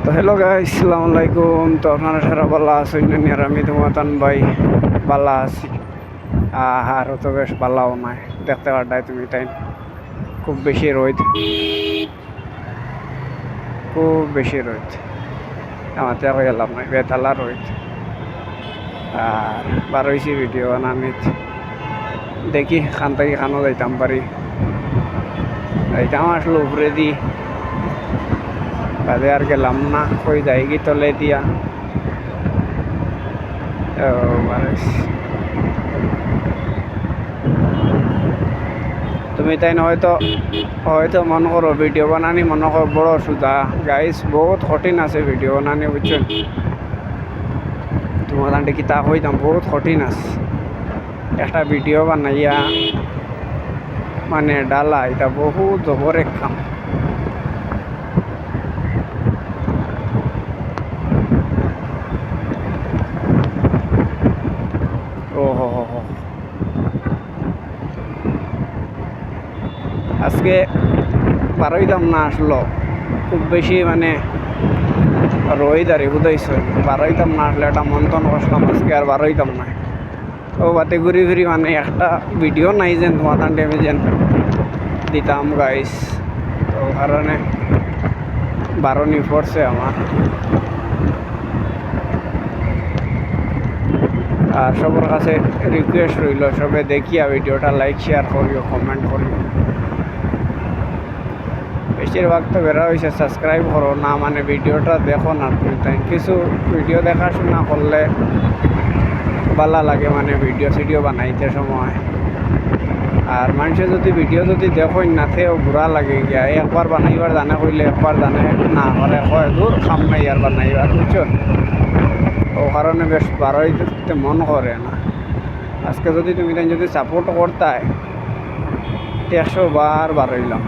তো hello guys, আসসালামু আলাইকুম। তো আপনারা সারা ভালো আছেন? আর আমি তোমাতান ভাই ভালো আছি। আর তো বেশ ভালোও নাই, দেখতে পারডাই তুমি তাই খুব বেশি রোদ, খুব বেশি রোদ। আমাতে হয়ে লাভ নাই, বেতালা রোদ। আর বার হয়েছি ভিডিও বানানিত, দেখি খান থেকে খানো যাইতাম পারি, যাইতাম আসলো উপরে দি বাদে আর গেলাম না, কই যাই কি তলে দিয়া। তুমি তাই না হয়তো হয়তো মনে করো ভিডিও বানানি মনে করো বড় সুদা গাইস, বহুত কঠিন আছে ভিডিও বানানি, বুঝছেন? তোমার আন্টি কি তা হইতাম বহুত কঠিন আছে একটা ভিডিও বানাইয়া মানে ডালা, এটা বহুত জবর এক কাম। ও হো হো হো, আজকে বারোইতাম না আসলো, খুব বেশি মানে রোহিত আর বুঝাইছে বারোইতাম না আসলে একটা মন্থন বসলাম আজকে, আর বারোইতাম না। ও বাতে ঘুরি ফিরি মানে একটা ভিডিও নাই যেন তোমার টাইমে যেন দিতাম গাইস, তো কারণে বারোনি পড়ছে আমার। আর সবার কাছে রিকোয়েস্ট রইল, সবে দেখিয়া ভিডিওটা লাইক শেয়ার করিও, কমেন্ট করিও। বেশিরভাগ তো বেরা হয়েছে সাবস্ক্রাইব করো না, মানে ভিডিওটা দেখো না তুমি তাই। কিছু ভিডিও দেখাশোনা করলে ভালো লাগে, মানে ভিডিও সিডিও বানাইতে সময়। আর মানুষের যদি ভিডিও যদি দেখোই না থেও ঘোরা লাগে গিয়া, একবার বানাইবার জানে কইলে একবার জানে না করে হয় দূর খাম নাই আর বানাইবার, বুঝছো? ও কারণে বেশ বারোই দেখতে মন করে না। আজকে যদি তুমি তাই যদি সাপোর্ট করতাই 100 বার বারোইলাম।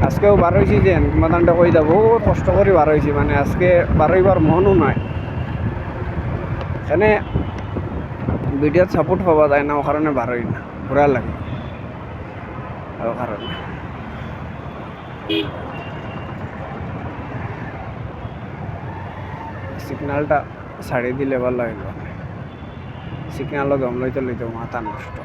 আজকেও বার হয়েছি যে তোমাদানটা কই দেবো, বহুত কষ্ট করে বার হয়েছি, মানে আজকে বারোইবার মনও নয়। এখানে ভিডিওর সাপোর্ট পাওয়া যায় না, ও কারণে বারোই না, ঘোরা লাগে ও কারণে। সিগন্যালটা ছাড়িয়ে দিলে ভালো হইল, সিগন্যালও দম লইতে লইতে মাথা নষ্ট।